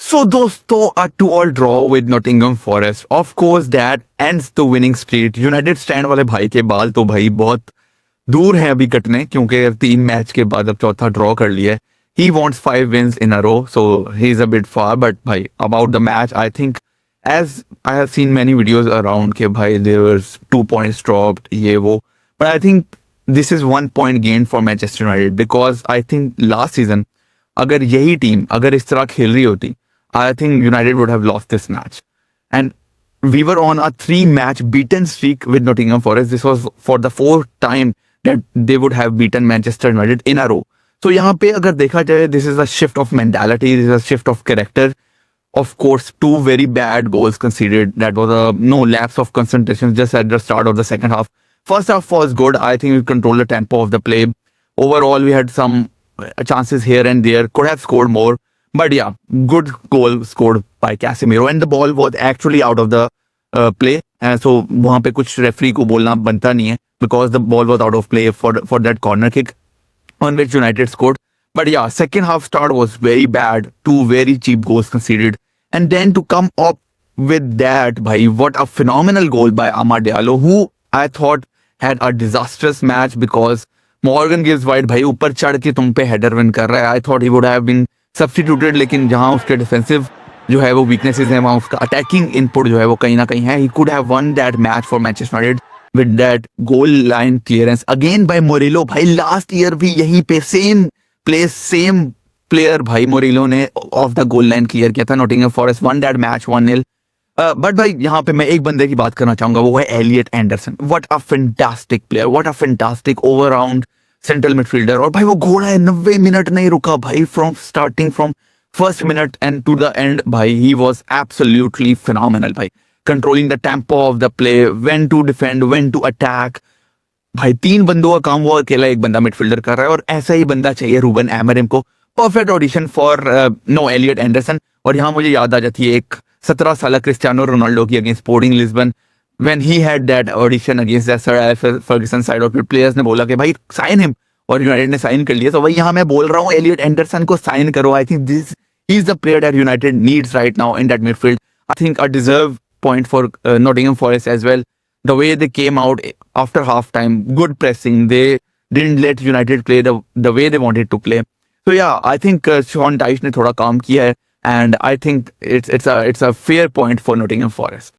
So दोस्तों a 2-all draw with Nottingham Forest. Of course that ends the winning streak. United Stand वाले भाई के बाल तो भाई बहुत दूर हैं अभी कटने, क्योंकि 3 मैच के बाद अब चौथा ड्रॉ कर लिया है. He wants 5 wins in a row, so he's a bit far. But भाई about the match, I think as I have seen many videos around कि भाई there was 2 points dropped ये वो, but I think this is 1 point gained for Manchester United because I think last season अगर यही team अगर इस तरह खेल रही होती, I think United would have lost this match. And we were on a 3-match beaten streak with Nottingham Forest. This was for the 4th time that they would have beaten Manchester United in a row. So यहाँ पे अगर देखा जाए, this is a shift of mentality, this is a shift of character. Of course, 2 very bad goals conceded. That was a no lapse of concentration just at the start of the second half. First half was good. I think we controlled the tempo of the play. Overall, we had some chances here and there. Could have scored more. But yeah, good goal scored by Casemiro. And the ball was actually out of the play. So वहाँ पे कुछ referee को बोलना बनता नहीं है because the ball was out of play for that corner kick on which United scored. But yeah, second half start was very bad. 2 very cheap goals conceded. And then to come up with that, bhai, what a phenomenal goal by Amad Diallo, who I thought had a disastrous match because Morgan Gibbs White भाई ऊपर चढ़ के तुम पे header win कर रहा है. I thought he would have been substituted, लेकिन जहां उसके डिफेंसिव जो है वो वीकनेसेस हैं, वहां उसका अटैकिंग इनपुट जो है वो कहीं ना कहीं है. He could have won that match for Manchester United with that goal line clearance again by Murillo. भाई लास्ट ईयर भी यहीं पे सेम प्लेस सेम प्लेयर भाई मोरिलो ने of the goal line clear किया था. Nottingham forest one that match 1-0. But भाई यहाँ पे मैं एक बंदे की बात करना चाहूंगा, वो है Elliot Anderson. What a fantastic player, what a fantastic all round central midfielder. और भाई वो घोड़ा है, 90 मिनट नहीं रुका भाई, from starting from first minute and to the end. भाई ही वॉज एब्सोल्युटली फिनोमिनल भाई, controlling the tempo of the play, when to defend, when to attack. भाई 3 बंदों का काम वो अकेला एक बंदा मिडफील्डर कर रहा है, और ऐसा ही बंदा चाहिए रूबन एमरिम को. Perfect audition for no Elliot Anderson. और यहाँ मुझे याद आ जाती है एक 17 साल क्रिस्टियानो रोनाल्डो की against sporting Lisbon, when he had that audition against the sir Alex Ferguson side, और फिर प्लेयर्स ने बोला कि भाई साइन हिम, और यूनाइटेड ने साइन कर लिया. तो भाई यहाँ मैं बोल रहा हूँ एलियट एंडरसन को साइन करो. I think this he is the player that United needs right now in that midfield. I think a deserve point for Nottingham Forest as well. The way they came out after half time, good pressing. They didn't let United play the way they wanted to play. So yeah, I think Sean Dyche ने थोड़ा काम किया है, and I think it's a fair point for Nottingham Forest.